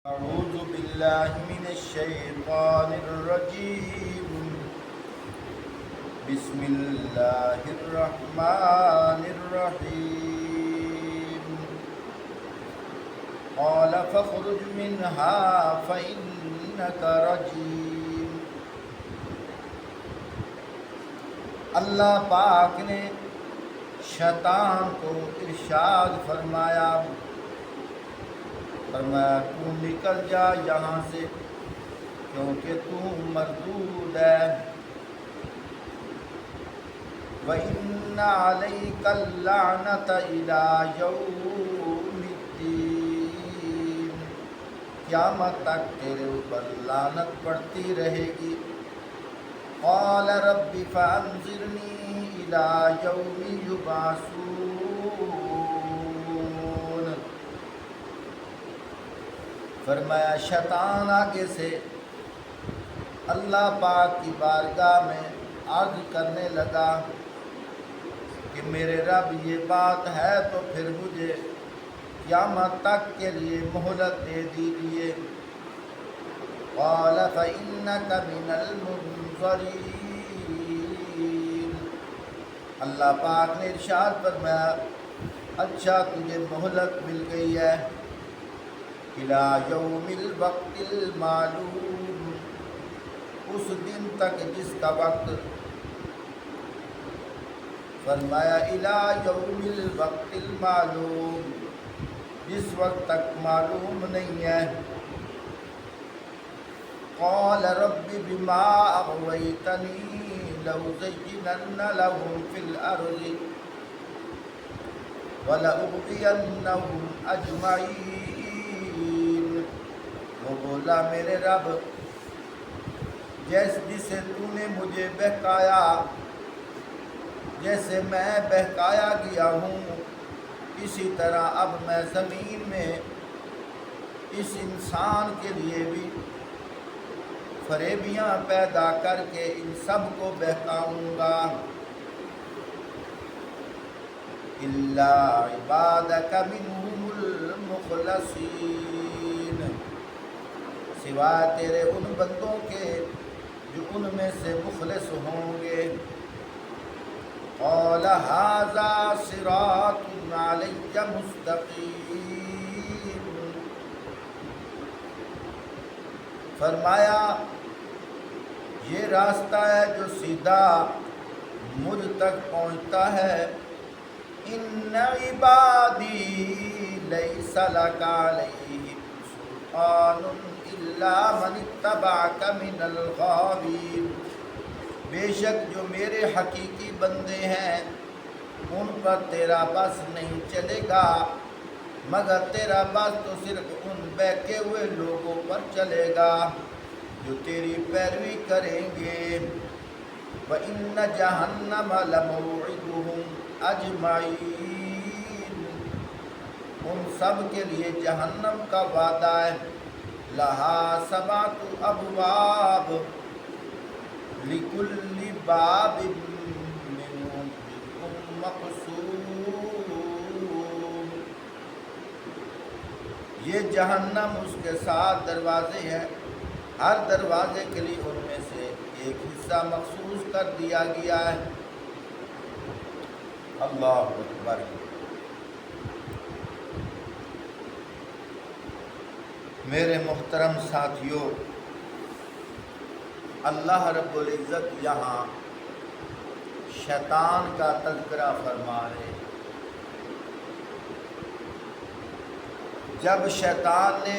أعوذ بالله من الشيطان الرجيم. بسم الله الرحمن الرحيم. قال فاخرج منها فإنك رجيم. اللہ پاک نے شیطان کو ارشاد فرمایا تو نکل جا یہاں سے کیونکہ تو مردود ہے. وَإِنَّ عَلَيْكَ اللَّعْنَةَ إِلَى يَوْمِ الدِّينِ. قیامت تک تیرے اوپر لعنت پڑتی رہے گی. قَالَ رَبِّ فَأَنظِرْنِي إِلَى يَوْمِ يُبْعَثُونَ. فرمایا شیطان آگے سے اللہ پاک کی بارگاہ میں عرض کرنے لگا کہ میرے رب یہ بات ہے تو پھر مجھے قیامت تک کے لیے مہلت دے دیجیے. قال فإنك من المنظرین. اللہ پاک نے ارشاد فرمایا اچھا تجھے مہلت مل گئی ہے. اِلیٰ یوم الوقت المعلوم. اس دن تک جس کا وقت فرمایا اِلیٰ یوم الوقت المعلوم، جس وقت تک معلوم نہیں ہے. قال رب بما اغویتنی لأزینن لهم فی الارض ولأغوینہم اجمعین. وہ بولا میرے رب جسے تو نے مجھے بہکایا، جیسے میں بہکایا گیا ہوں، اسی طرح اب میں زمین میں اس انسان کے لیے بھی فریبیاں پیدا کر کے ان سب کو بہکاؤں گا. الا عبادک منہم المخلصین. سوائے تیرے ان بندوں کے جو ان میں سے مخلص ہوں گے. قال ھذا صراط علی مستقیم. فرمایا یہ راستہ ہے جو سیدھا مجھ تک پہنچتا ہے. ان عبادی لیس لک علیہم سلطان الا من اتبعک من الغاوین. بے شک جو میرے حقیقی بندے ہیں ان پر تیرا بس نہیں چلے گا، مگر تیرا بس تو صرف ان بہکے ہوئے لوگوں پر چلے گا جو تیری پیروی کریں گے. وَإِنَّ جَهَنَّمَ لَمَوْعِدُهُمْ اجمعین. ان سب کے لیے جہنم کا وعدہ ہے. لہا سبعۃ ابواب لکل باب منہم مقسوم. یہ جہنم اس کے 7 دروازے ہیں، ہر دروازے کے لیے ان میں سے ایک حصہ مخصوص کر دیا گیا ہے. اللہ اکبر. میرے محترم ساتھیوں، اللہ رب العزت یہاں شیطان کا تذکرہ فرما رہے. جب شیطان نے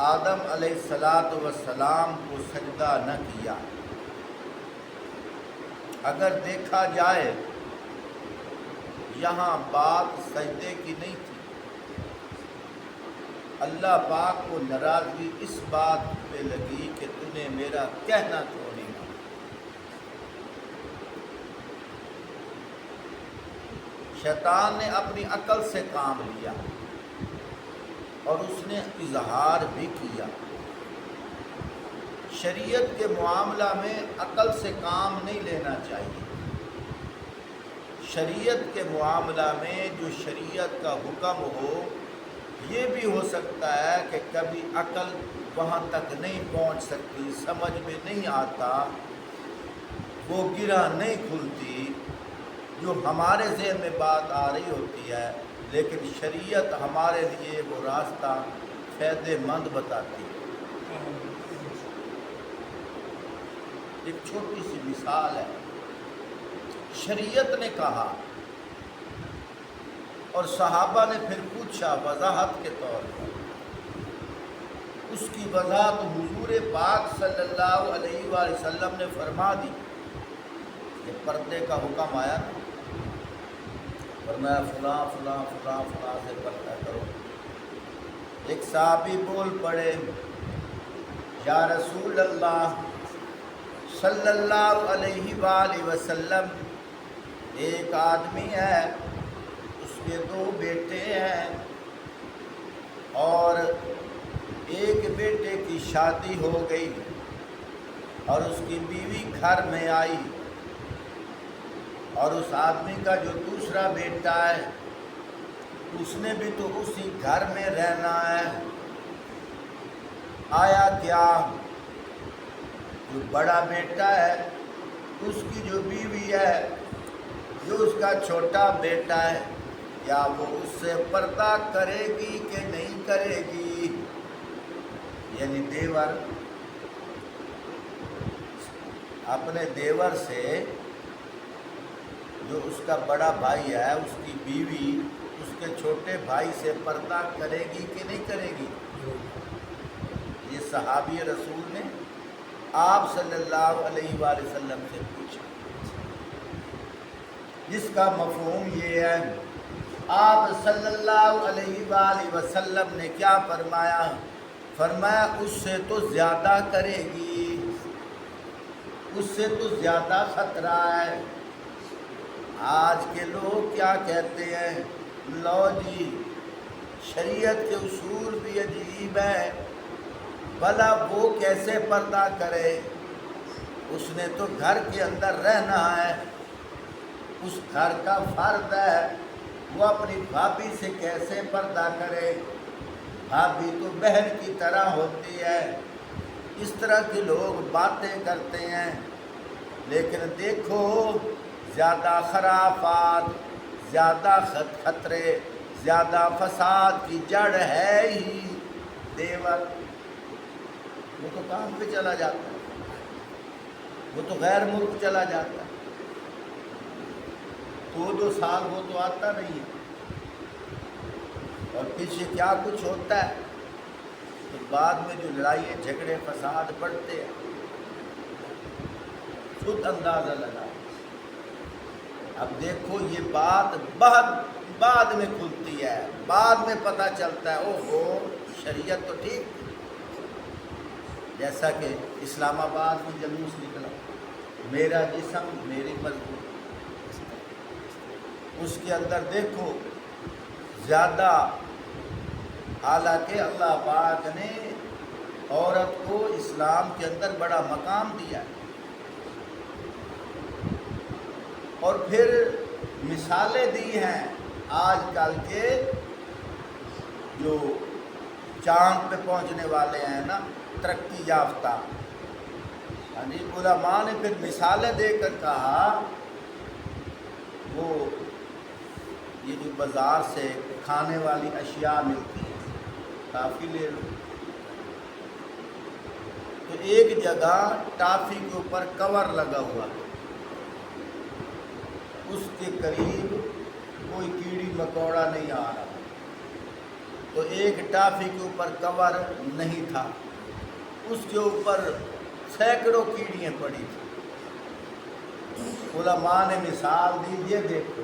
آدم علیہ السلام کو سجدہ نہ کیا، اگر دیکھا جائے یہاں بات سجدے کی نہیں تھی. اللہ پاک کو ناراضگی اس بات پہ لگی کہ تو نے میرا کہنا کیوں نہیں مانا. شیطان نے اپنی عقل سے کام لیا اور اس نے اظہار بھی کیا. شریعت کے معاملہ میں عقل سے کام نہیں لینا چاہیے. شریعت کے معاملہ میں جو شریعت کا حکم ہو یہ بھی ہو سکتا ہے کہ کبھی عقل وہاں تک نہیں پہنچ سکتی، سمجھ میں نہیں آتا، وہ گرہ نہیں کھلتی جو ہمارے ذہن میں بات آ رہی ہوتی ہے، لیکن شریعت ہمارے لیے وہ راستہ فائدے مند بتاتی ہے۔ ایک چھوٹی سی مثال ہے، شریعت نے کہا اور صحابہ نے پھر پوچھا وضاحت کے طور پر، اس کی وضاحت حضور پاک صلی اللہ علیہ وآلہ وسلم نے فرما دی کہ پردے کا حکم آیا نا، فرمایا فلاں فلاں فلاں فلاں سے پردہ کرو۔ ایک صحابی بول پڑے یا رسول اللہ صلی اللہ علیہ وآلہ وسلم، ایک آدمی ہے، اس کے 2 بیٹے ہیں، اور ایک بیٹے کی شادی ہو گئی اور اس کی بیوی گھر میں آئی، اور اس آدمی کا جو دوسرا بیٹا ہے اس نے بھی تو اسی گھر میں رہنا ہے۔ آیا کیا جو بڑا بیٹا ہے اس کی جو بیوی ہے، جو اس کا چھوٹا بیٹا ہے، کیا وہ اس سے پردہ کرے گی کہ نہیں کرے گی؟ یعنی دیور اپنے دیور سے، جو اس کا بڑا بھائی ہے، اس کی بیوی اس کے چھوٹے بھائی سے پردہ کرے گی کہ نہیں کرے گی؟ یہ صحابی رسول نے آپ صلی اللہ علیہ وآلہ وسلم سے پوچھا، جس کا مفہوم یہ ہے، آپ صلی اللہ علیہ وآلہ وسلم نے کیا فرمایا؟ فرمایا اس سے تو زیادہ کرے گی، اس سے تو زیادہ خطرہ ہے۔ آج کے لوگ کیا کہتے ہیں، لو جی شریعت کے اصول بھی عجیب ہے، بھلا وہ کیسے پردہ کرے، اس نے تو گھر کے اندر رہنا ہے، اس گھر کا فرد ہے، وہ اپنی بھابھی سے کیسے پردہ کرے؟ بھابھی تو بہن کی طرح ہوتی ہے۔ اس طرح کے لوگ باتیں کرتے ہیں، لیکن دیکھو زیادہ خرافات، زیادہ خطرے، زیادہ فساد کی جڑ ہے ہی دیور۔ وہ تو کام پہ چلا جاتا ہے، وہ تو غیر ملک چلا جاتا ہے، 2 سال وہ تو آتا نہیں ہے، اور پیچھے کیا کچھ ہوتا ہے، تو بعد میں جو لڑائیاں جھگڑے فساد بڑھتے ہیں، خود اندازہ لگا۔ اب دیکھو یہ بات بہت بعد میں کھلتی ہے، بعد میں پتہ چلتا ہے اوہو شریعت تو ٹھیک تھی۔ جیسا کہ اسلام آباد میں جلوس نکلا، میرا جسم میری مرضی، اس کے اندر دیکھو زیادہ، حالانکہ اللہ پاک نے عورت کو اسلام کے اندر بڑا مقام دیا ہے، اور پھر مثالیں دی ہیں آج کل کے جو چاند پہ پہنچنے والے ہیں نا، ترقی یافتہ، یعنی علماء نے پھر مثالیں دے کر کہا، وہ یہ جو بازار سے کھانے والی اشیاء ملتی ہیں، ٹافی لے لو، تو ایک جگہ ٹافی کے اوپر کور لگا ہوا ہے، اس کے قریب کوئی کیڑی مکوڑا نہیں آ رہا، تو ایک ٹافی کے اوپر کور نہیں تھا، اس کے اوپر سینکڑوں کیڑیاں پڑی تھیں۔ علماء نے مثال دی، یہ دیکھو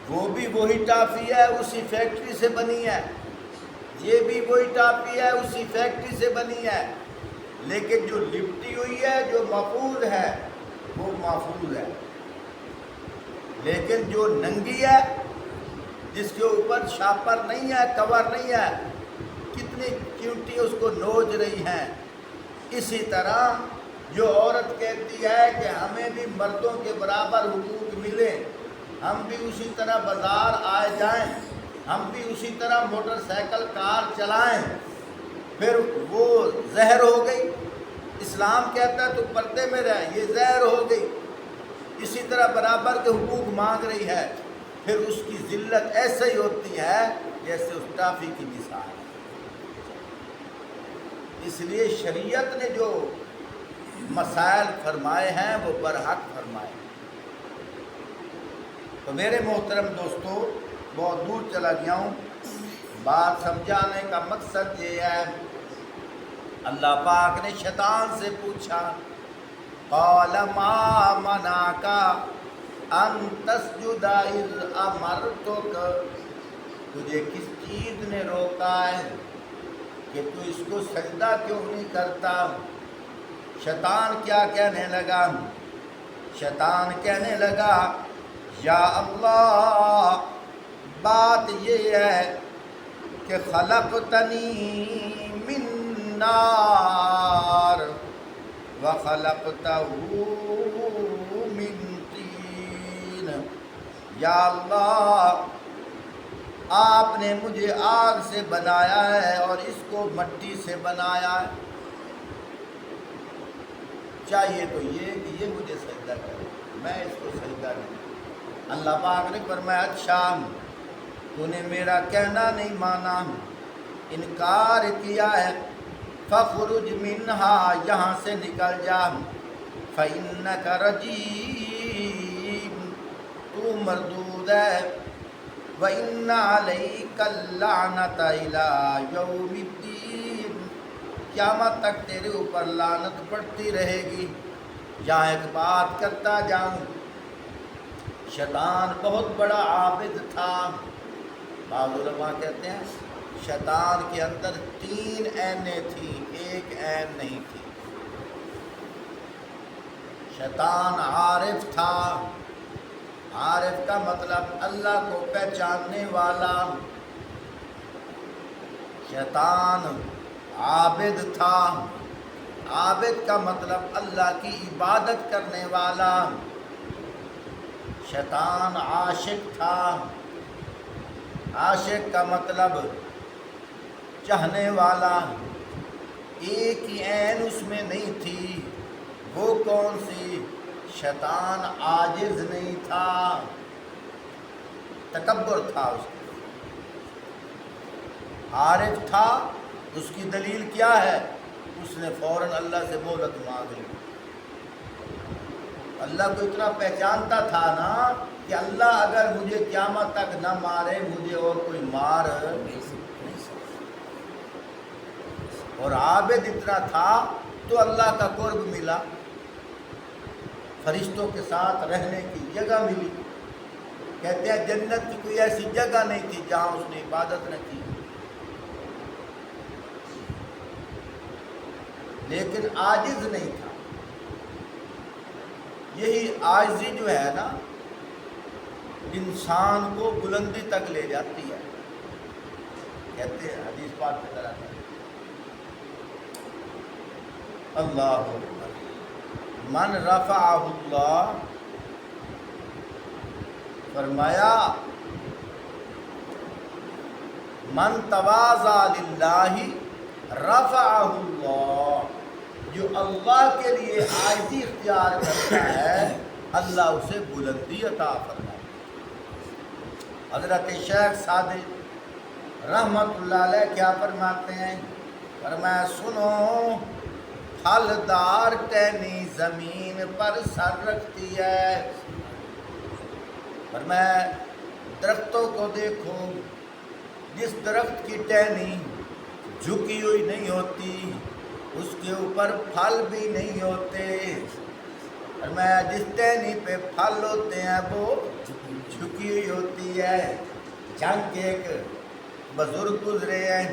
وہ بھی وہی ٹافی ہے، اسی فیکٹری سے بنی ہے، یہ بھی وہی ٹافی ہے، اسی فیکٹری سے بنی ہے، لیکن جو لپٹی ہوئی ہے، جو محفوظ ہے وہ محفوظ ہے، لیکن جو ننگی ہے، جس کے اوپر شاپر نہیں ہے، کور نہیں ہے، کتنی چیونٹی اس کو نوچ رہی ہیں۔ اسی طرح جو عورت کہتی ہے کہ ہمیں بھی مردوں کے برابر حقوق ملے، ہم بھی اسی طرح بازار آئے جائیں، ہم بھی اسی طرح موٹر سائیکل کار چلائیں، پھر وہ زہر ہو گئی، اسلام کہتا ہے تو پردے میں رہ، یہ زہر ہو گئی، اسی طرح برابر کے حقوق مانگ رہی ہے، پھر اس کی ذلت ایسے ہی ہوتی ہے جیسے اس ٹافی کی مثال ہے۔ اس لیے شریعت نے جو مسائل فرمائے ہیں وہ برحق فرمائے۔ تو میرے محترم دوستو، بہت دور چلا گیا ہوں، بات سمجھانے کا مقصد یہ ہے، اللہ پاک نے شیطان سے پوچھا، قال ما منعک ان تسجد اذ امرتک، تجھے کس چیز نے روکا ہے کہ تو اس کو سجدہ کیوں نہیں کرتا؟ شیطان کیا کہنے لگا؟ شیطان کہنے لگا، یا اللہ، بات یہ ہے کہ خلقتنی من نار وخلقتہ من طین، یا اللہ آپ نے مجھے آگ سے بنایا ہے اور اس کو مٹی سے بنایا ہے، چاہیے تو یہ کہ یہ مجھے سجدہ کرے، میں اس کو سجدہ نہیں۔ اللہ پاک نے فرمایا، اچھا تو نے میرا کہنا نہیں مانا، انکار کیا ہے، فخرج منہا، یہاں سے نکل جا، فإنک رجیم، تو مردود ہے، وإن علیک اللعنۃ الی یوم الدین، قیامت تک تیرے اوپر لعنت پڑتی رہے گی۔ یہاں ایک بات کرتا جاؤں، شیطان بہت بڑا عابد تھا، بعض علماء کہتے ہیں شیطان کے اندر 3 عینیں تھیں، ایک عین نہیں تھی۔ شیطان عارف تھا، عارف کا مطلب اللہ کو پہچاننے والا، شیطان عابد تھا، عابد کا مطلب اللہ کی عبادت کرنے والا، شیطان عاشق تھا، عاشق کا مطلب چاہنے والا، ایک ہی عین اس میں نہیں تھی، وہ کون سی؟ شیطان عاجز نہیں تھا، تکبر تھا اس کا، عارف تھا، اس کی دلیل کیا ہے؟ اس نے فوراً اللہ سے مہلت مانگ لی، اللہ کو اتنا پہچانتا تھا نا کہ اللہ اگر مجھے قیامت تک نہ مارے، مجھے اور کوئی مار نہیں سکتا، اور عابد اتنا تھا تو اللہ کا قرب ملا، فرشتوں کے ساتھ رہنے کی جگہ ملی، کہتے ہیں جنت کی کوئی ایسی جگہ نہیں تھی جہاں اس نے عبادت نہ کی، لیکن عاجز نہیں تھا۔ یہی عاجزی جو ہے نا انسان کو بلندی تک لے جاتی ہے، کہتے ہیں حدیث پاک کی طرح، اللہ اکبر، من رفعہ اللہ، فرمایا من تواضع للہ رفعہ اللہ، جو اللہ کے لیے عاجزی اختیار کرتا ہے اللہ اسے بلندی عطا فرماتا ہے۔ حضرت شیخ صادق رحمت اللہ علیہ کیا فرماتے ہیں؟ فرمایا سنو، پھلدار ٹہنی زمین پر سر رکھتی ہے، فرمایا درختوں کو دیکھو، جس درخت کی ٹہنی جھکی ہوئی نہیں ہوتی اس کے اوپر پھل بھی نہیں ہوتے، فرمایا جس ٹہنی پہ پھل ہوتے ہیں وہ جھکی ہوئی ہوتی ہے۔ جنگ کے ایک بزرگ گزرے ہیں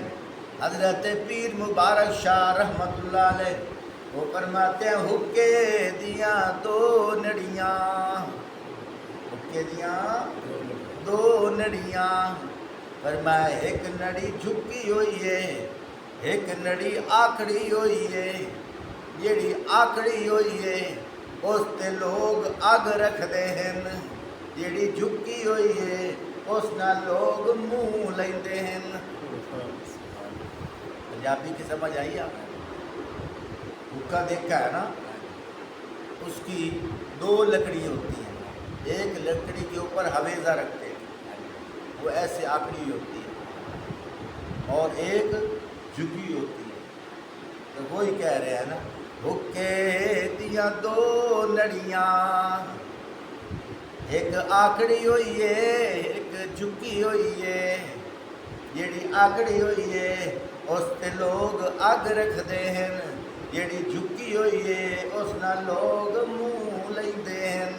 حضرت پیر مبارک شاہ رحمت اللہ علیہ، وہ فرماتے ہیں حکے دیاں دو نڑیاں، حکے دیاں دو نڑیاں، فرمایا ایک نڑی جھکی ہوئی ہے، ایک نڑی آکڑی ہوئی ہے، جیڑی آکڑی ہوئی ہے اس تے لوگ اگ رکھ دے ہیں، جیڑی جھکی ہوئی ہے اس نہ لوگ منہ لیندے ہیں۔ پنجابی کی سمجھ آئی آپ؟ حکا دیکھا ہے نا، اس کی دو لکڑی ہوتی ہیں، ایک لکڑی کے اوپر ہویزہ رکھتے ہیں، وہ ایسے آکڑی ہوتی ہے، اور ایک جھکی ہوتی ہے۔ تو وہی کہہ رہے ہیں نا، حکے دیا دو لڑیاں، ایک آکڑی ہوئی ہے ایک جھکی ہوئی ہے، جیڑی آکڑی ہوئی ہے اس تے لوگ اگ رکھتے ہیں، جیڑی جھکی ہوئی ہے اس نہ لوگ منہ لیندے ہیں۔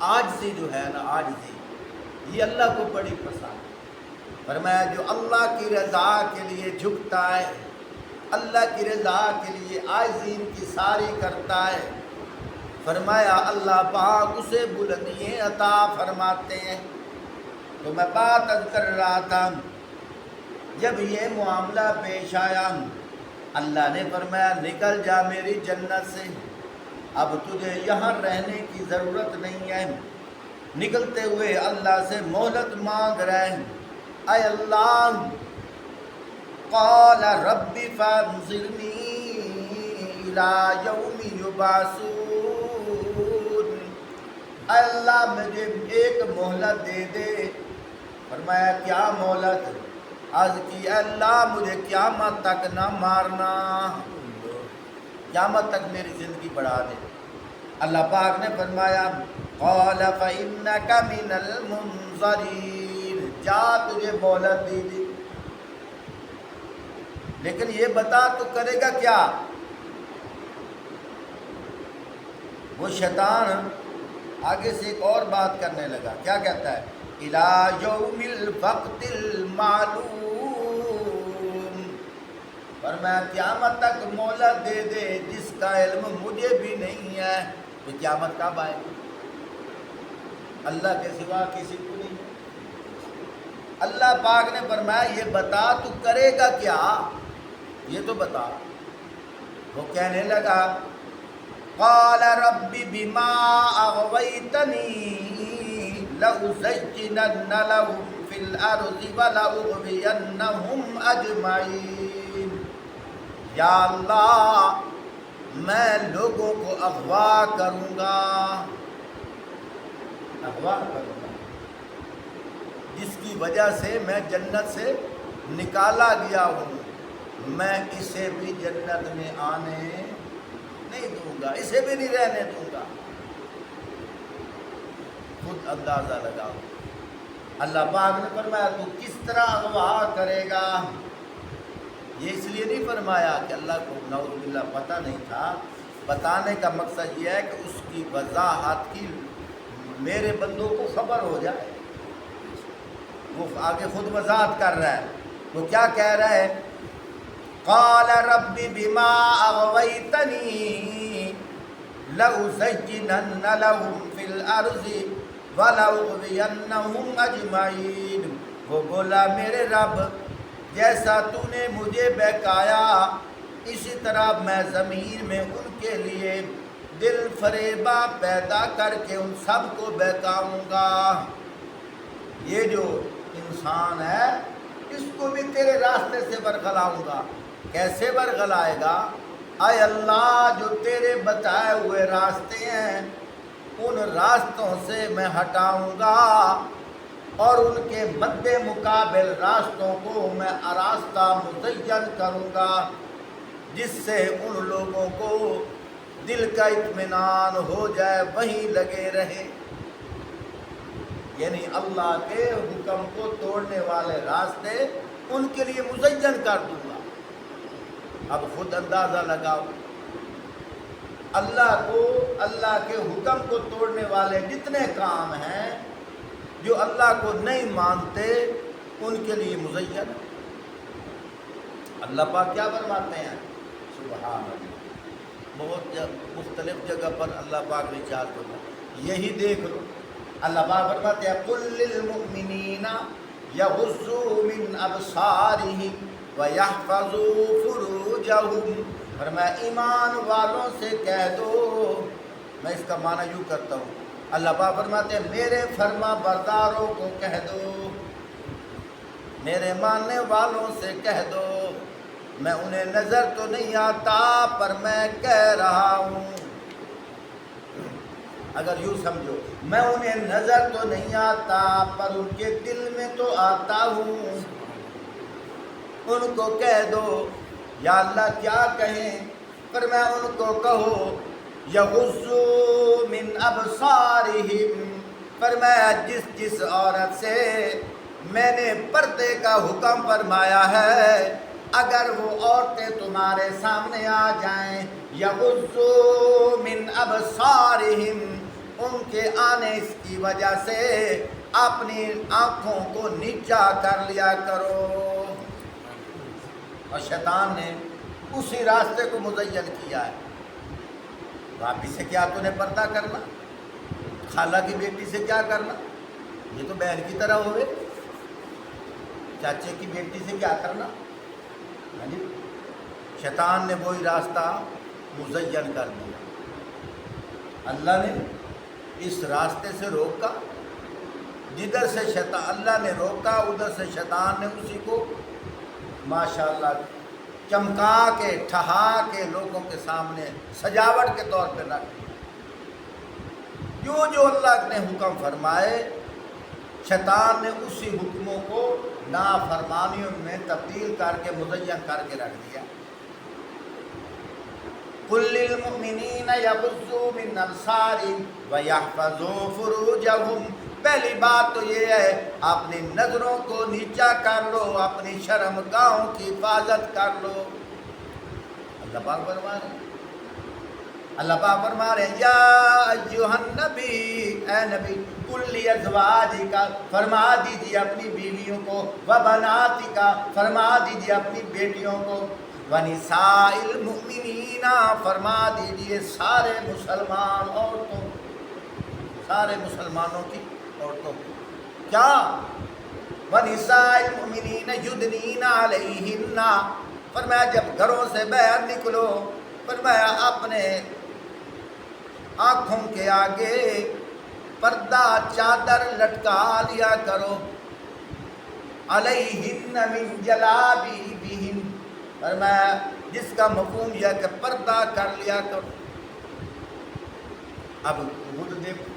عاجزی جو ہے نا، عاجزی یہ اللہ کو بڑی پسند ہے۔ فرمایا جو اللہ کی رضا کے لیے جھکتا ہے، اللہ کی رضا کے لیے عاجزی کی ساری کرتا ہے، فرمایا اللہ پاک اسے بلندیاں عطا فرماتے ہیں۔ تو میں بات کر رہا تھا، جب یہ معاملہ پیش آیا، اللہ نے فرمایا نکل جا میری جنت سے، اب تجھے یہاں رہنے کی ضرورت نہیں ہے۔ نکلتے ہوئے اللہ سے مہلت مانگ رہے ہیں، اے اللہ، قال رب فانظرنی الی یوم یبعثون، اے اللہ مجھے ایک مہلت دے دے۔ فرمایا کیا مہلت؟ عرض کی اے اللہ مجھے قیامت تک نہ مارنا، قیامت تک میری زندگی بڑھا دے۔ اللہ پاک نے فرمایا قال فإنک من المنظرین، جا تجھے مہلت دی دی، لیکن یہ بتا تو کرے گا کیا؟ وہ شیطان آگے سے ایک اور بات کرنے لگا، کیا کہتا ہے؟ الی یوم الوقت المعلوم، فرمایا قیامت تک مہلت دے دے جس کا علم مجھے بھی نہیں ہے۔ تو قیامت کب آئے گی؟ اللہ کے سوا کسی کو نہیں۔ اللہ پاک نے فرمایا یہ بتا تو کرے گا کیا، یہ تو بتا۔ وہ کہنے لگا قال رب بما اغویتنی لأزینن لهم فی الارض ولأغوینہم اجمعین، یا اللہ میں لوگوں کو اغوا کروں گا، اغوا کروں گا، جس کی وجہ سے میں جنت سے نکالا گیا ہوں، میں اسے بھی جنت میں آنے نہیں دوں گا، اسے بھی نہیں رہنے دوں گا۔ خود اندازہ لگاؤ، اللہ پاک نے فرمایا تو کس طرح اغوا کرے گا؟ یہ اس لیے نہیں فرمایا کہ اللہ کو نعوذ باللہ پتہ نہیں تھا، بتانے کا مقصد یہ ہے کہ اس کی وضاحت کی میرے بندوں کو خبر ہو جائے۔ وہ آگے خود وضاحت کر رہا ہے، وہ کیا کہہ رہا ہے؟ قال رب بما اغویتنی لأزینن لهم فی الارض ولأغوینہم اجمعین، وہ بولا میرے رب جیسا تو نے مجھے بہکایا اسی طرح میں زمین میں ان کے لیے دل فریبہ پیدا کر کے ان سب کو بہکاؤں گا۔ یہ جو انسان ہے اس کو بھی تیرے راستے سے برگلاؤں گا۔ کیسے برگلائے گا؟ اے اللہ جو تیرے بتائے ہوئے راستے ہیں ان راستوں سے میں ہٹاؤں گا، اور ان کے مد مقابل راستوں کو میں آراستہ مزین کروں گا، جس سے ان لوگوں کو دل کا اطمینان ہو جائے، وہیں لگے رہے۔ یعنی اللہ کے حکم کو توڑنے والے راستے ان کے لیے مزین کر دوں گا۔ اب خود اندازہ لگاؤ، اللہ کے حکم کو توڑنے والے جتنے کام ہیں جو اللہ کو نہیں مانتے ان کے لیے مزین۔ اللہ پاک کیا فرماتے ہیں؟ سبحان اللہ، بہت مختلف جگہ پر اللہ پاک نے ارشاد فرمایا، یہی دیکھ لو اللہ پاک فرماتے ہیں قل للمؤمنین یغضوا من ابصارہم وَيَحْفَظُوا فُرُوجَهُمْ، فرمایا ایمان والوں سے کہہ دو، میں اس کا معنی یوں کرتا ہوں، اللہ پاک فرماتے ہیں میرے فرما برداروں کو کہہ دو، میرے ماننے والوں سے کہہ دو، میں انہیں نظر تو نہیں آتا پر میں کہہ رہا ہوں۔ اگر یوں سمجھو، میں انہیں نظر تو نہیں آتا پر ان کے دل میں تو آتا ہوں، ان کو کہہ دو۔ یا اللہ کیا کہیں؟ پر میں ان کو کہو یغضوا من ابصارہم، فرمایا جس عورت سے میں نے پردے کا حکم فرمایا ہے، اگر وہ عورتیں تمہارے سامنے آ جائیں، یغضوا من ابصارہم، ان کے آنے کی وجہ سے اپنی آنکھوں کو نیچا کر لیا کرو۔ اور شیطان نے اسی راستے کو مزین کیا ہے۔ بھابھی سے کیا تو نے پردہ کرنا، خالہ کی بیٹی سے کیا کرنا، یہ تو بہن کی طرح ہوئے، چاچے کی بیٹی سے کیا کرنا۔ شیطان نے وہی راستہ مزین کر دیا۔ اللہ نے اس راستے سے روکا، جدھر سے شیطان اللہ نے روکا ادھر سے شیطان نے اسی کو ماشاءاللہ چمکا کے ٹھہا کے لوگوں کے سامنے سجاوٹ کے طور پہ رکھ دیا۔ جو اللہ نے حکم فرمائے، شیطان نے اسی حکموں کو نافرمانیوں میں تبدیل کر کے مزین کر کے رکھ دیا۔ قُل لِّلْمُؤْمِنِينَ يَغُضُّوا مِنْ أَبْصَارِهِمْ وَيَحْفَظُوا فُرُوجَهُمْ، پہلی بات تو یہ ہے اپنی نظروں کو نیچا کر لو، اپنی شرم گاہوں کی حفاظت کر لو۔ اللہ پاک فرما رہے ہیں یا ایھا النبی، اے نبی، قل لِأَزْوَاجِکَ، فرما دیجیے اپنی بیویوں کو، وَبَنَاتِکَ، فرما دیجیے اپنی بیٹیوں کو، وَنِسَاءِ الْمُؤْمِنِينَ، فرما دیجیے سارے مسلمان عورتوں، سارے مسلمانوں کی عورتوں کو۔ کیا؟ وَنِسَاءِ الْمُؤْمِنِينَ يُدْنِينَ عَلَيْهِنَّ، فرمایا جب گھروں سے باہر نکلو، فرمایا اپنے آنکھوں کے آگے پردہ چادر لٹکا لیا کرو، علیہن من جلابیبہن، فرمایا جس کا مفہوم یہ ہے کہ پردہ کر لیا کرو۔ اب خود دیکھو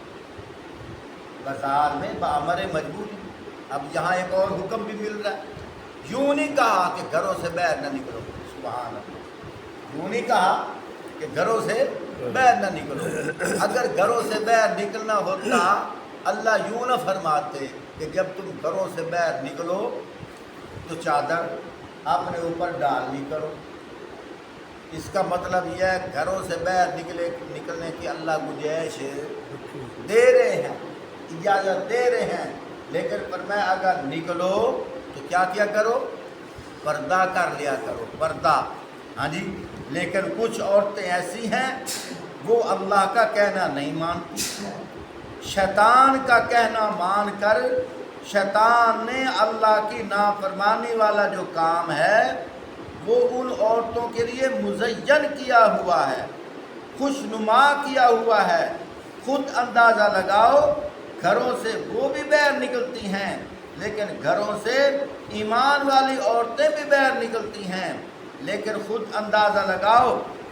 بازار میں بامر مجبوری، اب یہاں ایک اور حکم بھی مل رہا ہے، یوں نہیں کہا کہ گھروں سے باہر نہ نکلو، سبحان اللہ، یوں نہیں کہا کہ گھروں سے باہر نہ نکلو۔ اگر گھروں سے باہر نکلنا ہوتا اللہ یوں نہ فرماتے کہ جب تم گھروں سے باہر نکلو تو چادر اپنے اوپر ڈال لی کرو۔ اس کا مطلب یہ ہے گھروں سے باہر نکلنے کی اللہ گنجائش دے رہے ہیں، اجازت دے رہے ہیں، لیکن فرمایا اگر نکلو تو کیا کرو؟ پردہ کر لیا کرو، پردہ۔ ہاں جی، لیکن کچھ عورتیں ایسی ہیں وہ اللہ کا کہنا نہیں مانتی، شیطان کا کہنا مان کر شیطان نے اللہ کی نافرمانی والا جو کام ہے وہ ان عورتوں کے لیے مزین کیا ہوا ہے، خوشنما کیا ہوا ہے۔ خود اندازہ لگاؤ، گھروں سے وہ بھی باہر نکلتی ہیں، لیکن گھروں سے ایمان والی عورتیں بھی باہر نکلتی ہیں، لیکن خود اندازہ لگاؤ،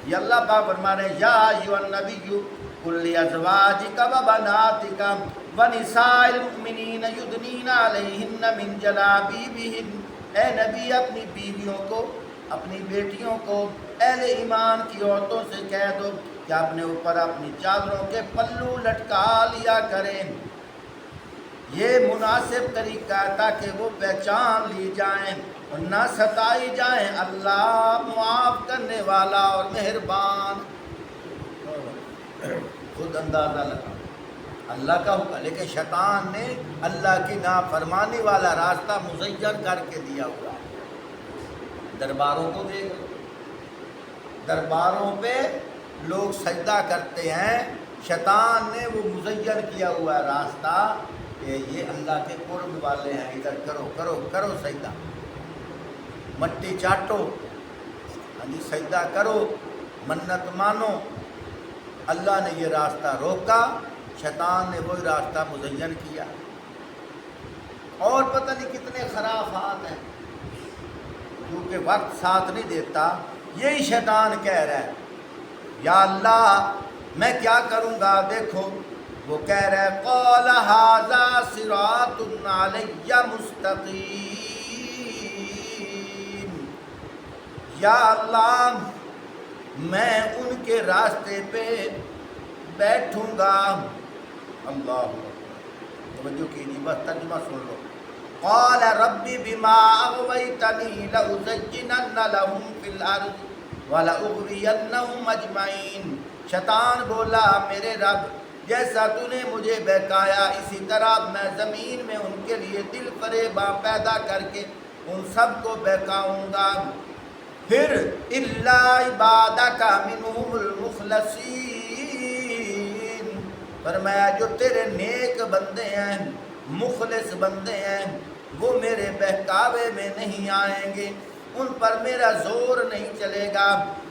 یہ اللہ پاک فرما رہے ہیں یا ایھا النبی قل لِأَزْوَاجِکَ وَبَنَاتِکَ وَنِسَاءِ الْمُؤْمِنِينَ يُدْنِينَ عَلَيْهِنَّ مِنْ جَلَابِیبِہِنَّ، اے نبی اپنی بیویوں کو، اپنی بیٹیوں کو، اہل ایمان کی عورتوں سے کہہ دو کہ اپنے اوپر اپنی چادروں کے پلو لٹکا لیا کریں، یہ مناسب طریقہ ہے تاکہ وہ پہچان لی جائیں اور نہ ستائی جائیں، اللہ معاف کرنے والا اور مہربان۔ خود اندازہ لگا اللہ کا حکم، لیکن شیطان نے اللہ کی نافرمانی والا راستہ مزین کر کے دیا ہوا۔ درباروں کو دیکھ، درباروں پہ لوگ سجدہ کرتے ہیں، شیطان نے وہ مزین کیا ہوا راستہ کہ یہ اللہ کے قرب والے ہیں، ادھر کرو کرو کرو سجدہ، مٹی چاٹو، سجدہ کرو، منت مانو۔ اللہ نے یہ راستہ روکا شیطان نے وہی راستہ مزین کیا، اور پتہ نہیں کتنے خرافات ہیں، کیونکہ وقت ساتھ نہیں دیتا۔ یہی شیطان کہہ رہا ہے یا اللہ میں کیا کروں گا؟ دیکھو وہ کہہ رہا ہے قال ھذا صراط علی مستقیم، یا اللہ میں ان کے راستے پہ بیٹھوں گا۔ اللہ توجہ کیجیے، بس ترجمہ سن لو۔ قال رب بما اغویتنی لأزینن لهم فی الارض ولأغوینہم اجمعین۔ شیطان بولا میرے رب جیسا تو نے مجھے بہکایا اسی طرح میں زمین میں ان کے لیے دل فریباں پیدا کر کے ان سب کو بہکاؤں گا۔ پھر الا عبادک منہم المخلصین، فرمایا جو تیرے نیک بندے ہیں، مخلص بندے ہیں، وہ میرے بہکاوے میں نہیں آئیں گے، ان پر میرا زور نہیں چلے گا۔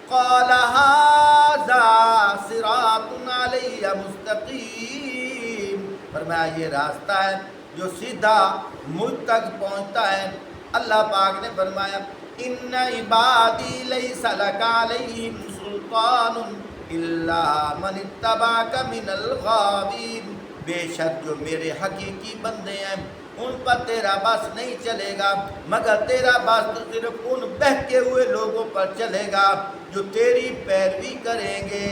قال ھذا صراط علی مستقیم، فرمایا یہ راستہ ہے جو سیدھا مجھ تک پہنچتا ہے۔ اللہ پاک نے فرمایا ان عبادی لیس لک علیہم سلطان الا من اتبعک من الغاوین، بے شک جو میرے حقیقی بندے ہیں ان پر تیرا بس نہیں چلے گا، مگر تیرا بس تو صرف ان بہکے ہوئے لوگوں پر چلے گا جو تیری پیروی کریں گے۔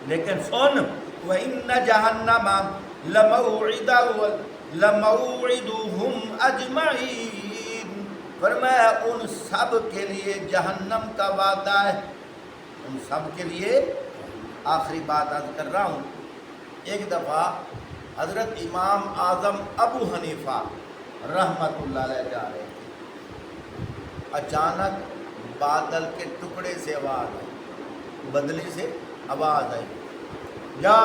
لیکن سن وَإِنَّ جَهَنَّمَ لَمَوْعِدُهُمْ أَجْمَعِينَ، فرمایا ان سب کے لیے جہنم کا وعدہ ہے، ان سب کے لیے۔ آخری بات عرض کر رہا ہوں، ایک دفعہ حضرت امام اعظم ابو حنیفہ رحمۃ اللہ علیہ جا رہے تھے، اچانک بادل کے ٹکڑے سے آواز آئی، بدلی سے آواز آئی، یا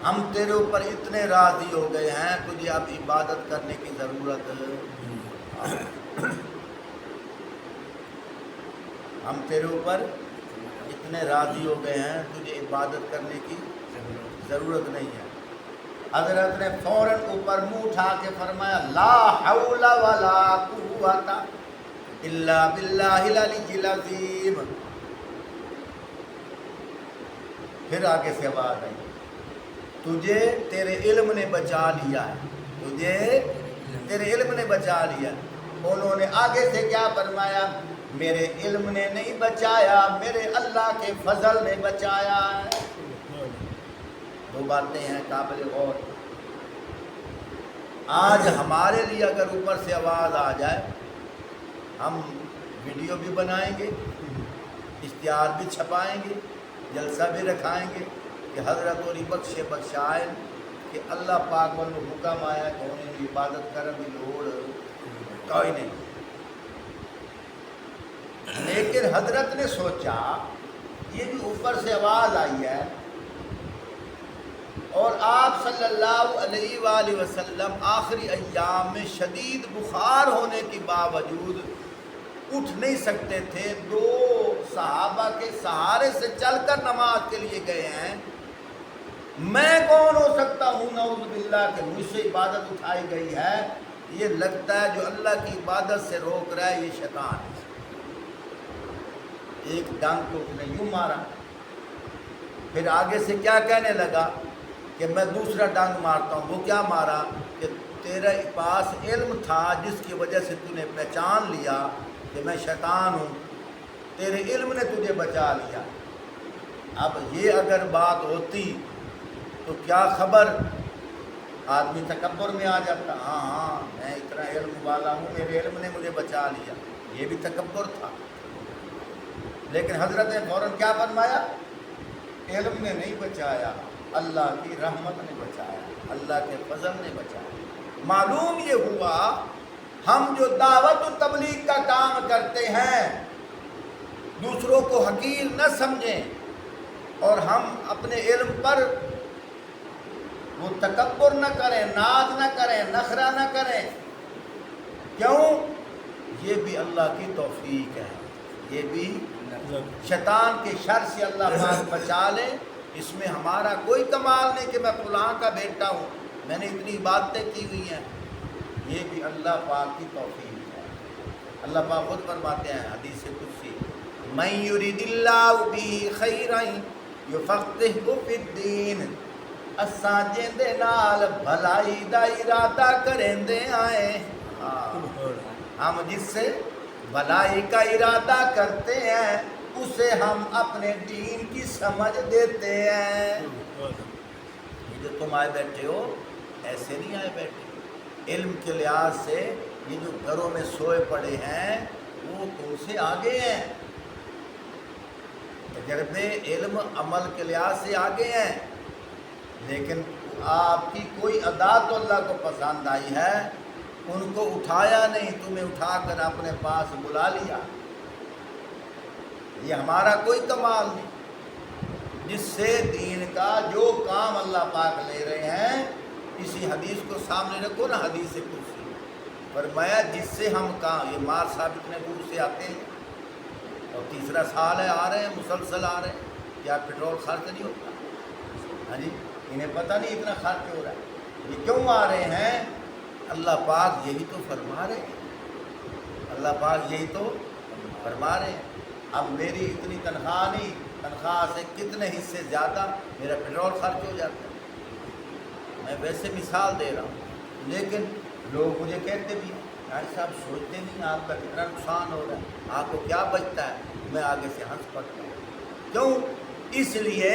ہم تیرے اوپر اتنے راضی ہو گئے ہیں، تجھے اب عبادت کرنے کی ضرورت ہم تیرے اوپر اتنے راضی ہو گئے ہیں، تجھے عبادت کرنے کی ضرورت نہیں ہے۔ حضرت نے فوراً اوپر منہ اٹھا کے فرمایا لا حول ولا قوت الا باللہ العلی العظیم۔ پھر آگے سے آواز آئی تجھے تیرے علم نے بچا لیا ہے، تجھے تیرے علم نے بچا لیا۔ انہوں نے آگے سے کیا فرمایا؟ میرے علم نے نہیں بچایا، میرے اللہ کے فضل نے بچایا ہے۔ دو باتیں ہیں قابل غور۔ آج ہمارے لیے اگر اوپر سے آواز آ جائے، ہم ویڈیو بھی بنائیں گے، اشتہار بھی چھپائیں گے، جلسہ بھی رکھائیں گے کہ حضرت اور بخشائیں کہ اللہ پاک والوں حکم آیا کہ انہیں عبادت کرنے کی لوڑ کوئی نہیں۔ لیکن حضرت نے سوچا یہ بھی اوپر سے آواز آئی ہے، اور آپ صلی اللہ علیہ وآلہ وسلم آخری ایام میں شدید بخار ہونے کے باوجود اٹھ نہیں سکتے تھے، دو صحابہ کے سہارے سے چل کر نماز کے لیے گئے ہیں۔ میں کون ہو سکتا ہوں نعوذ باللہ کہ مجھ سے عبادت اٹھائی گئی ہے؟ یہ لگتا ہے جو اللہ کی عبادت سے روک رہا ہے یہ شیطان ہے۔ ایک ڈنگ کو اس نے یوں مارا، پھر آگے سے کیا کہنے لگا کہ میں دوسرا ڈنگ مارتا ہوں۔ وہ کیا مارا کہ تیرے پاس علم تھا جس کی وجہ سے تو نے پہچان لیا کہ میں شیطان ہوں، تیرے علم نے تجھے بچا لیا۔ اب یہ اگر بات ہوتی تو کیا خبر، آدمی تکبر میں آ جاتا، ہاں میں اتنا علم والا ہوں، میرے علم نے مجھے بچا لیا، یہ بھی تکبر تھا۔ لیکن حضرت نے فوراً کیا فرمایا؟ علم نے نہیں بچایا، اللہ کی رحمت نے بچایا، اللہ کے فضل نے بچایا۔ معلوم یہ ہوا ہم جو دعوت و تبلیغ کا کام کرتے ہیں دوسروں کو حقیر نہ سمجھیں، اور ہم اپنے علم پر وہ تکبر نہ کریں، ناز نہ کریں، نخرہ نہ کریں۔ کیوں؟ یہ بھی اللہ کی توفیق ہے، یہ بھی شیطان کے شر سے اللہ پاک بچا لے، اس میں ہمارا کوئی کمال نہیں کہ میں فلاں کا بیٹا ہوں، میں نے اتنی عبادتیں کی ہوئی ہیں، یہ بھی اللہ پاک کی توفیق ہے۔ اللہ پاک خود فرماتے ہیں حدیث قدسی، من یرید اللہ بہ خیرا یفقہہ فی الدین، اساں جیندے نال بھلائی دا ارادہ کریندے آئے، ہم جس سے بھلائی کا ارادہ کرتے ہیں اسے ہم اپنے دین کی سمجھ دیتے ہیں۔ یہ جو تم آئے بیٹھے ہو ایسے نہیں آئے بیٹھے، علم کے لحاظ سے یہ جو گھروں میں سوئے پڑے ہیں وہ تم سے آگے ہیں، تجربے علم عمل کے لحاظ سے آگے ہیں، لیکن آپ کی کوئی ادا تو اللہ کو پسند آئی ہے، ان کو اٹھایا نہیں، تمہیں اٹھا کر اپنے پاس بلا لیا۔ یہ ہمارا کوئی کمال نہیں، جس سے دین کا جو کام اللہ پاک لے رہے ہیں، اسی حدیث کو سامنے رکھو نا، حدیث قدسی فرمایا جس سے ہم کام، یہ مار صاحب اتنے دور سے آتے ہیں اور تیسرا سال ہے، آ رہے ہیں مسلسل آ رہے ہیں، کیا پٹرول خرچ نہیں ہوتا؟ ہاں جی، انہیں پتہ نہیں اتنا خرچ ہو رہا ہے، یہ کیوں آ رہے ہیں؟ اللہ پاک یہی تو فرما رہے ہیں، اللہ پاک یہی تو فرما رہے ہیں۔ اب میری اتنی تنخواہ نہیں، تنخواہ سے کتنے حصے زیادہ میرا پٹرول خرچ ہو جاتا ہے، میں ویسے مثال دے رہا ہوں، لیکن لوگ مجھے کہتے بھی یار صاحب سوچتے نہیں آپ کا کتنا نقصان ہو رہا ہے، آپ کو کیا بچتا ہے؟ میں آگے سے ہنس پڑتا ہوں، کیوں؟ اس لیے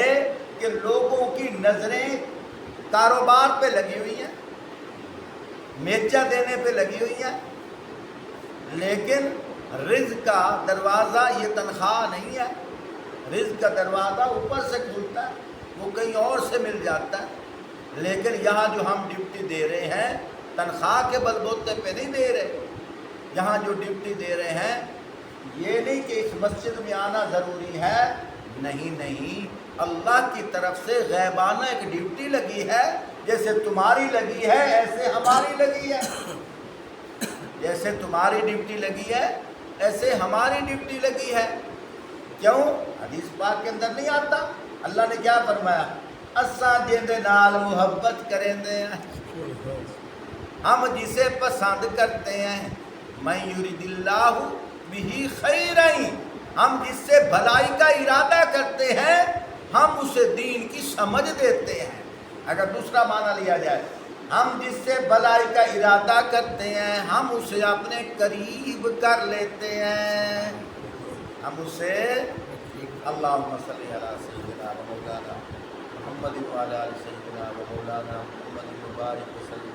کہ لوگوں کی نظریں کاروبار پہ لگی ہوئی ہیں، میچا دینے پہ لگی ہوئی ہیں، لیکن رزق کا دروازہ یہ تنخواہ نہیں ہے، رزق کا دروازہ اوپر سے کھلتا ہے، وہ کہیں اور سے مل جاتا ہے، لیکن یہاں جو ہم ڈیوٹی دے رہے ہیں تنخواہ کے بل بوتے پہ نہیں دے رہے، یہاں جو ڈیوٹی دے رہے ہیں یہ نہیں کہ اس مسجد میں آنا ضروری ہے، نہیں، اللہ کی طرف سے غیبانہ ایک ڈیوٹی لگی ہے، جیسے تمہاری لگی ہے ایسے ہماری لگی ہے، جیسے تمہاری ڈیوٹی لگی ہے ایسے ہماری ڈیوٹی لگی ہے۔ کیوں؟ حدیث پاک کے اندر نہیں آتا؟ اللہ نے کیا فرمایا؟ اساں جیندے نال محبت کریں دے ہیں، ہم جسے پسند کرتے ہیں، من یرید اللہ بہ خیرا، ہم جس سے بھلائی کا ارادہ کرتے ہیں ہم اسے دین کی سمجھ دیتے ہیں۔ اگر دوسرا معنی لیا جائے، ہم جس سے بھلائی کا ارادہ کرتے ہیں ہم اسے اپنے قریب کر لیتے ہیں، ہم اسے اللہم صلی علی سیدنا و مولانا محمد و علی سیدنا و مولانا محمد مبارک وسلم۔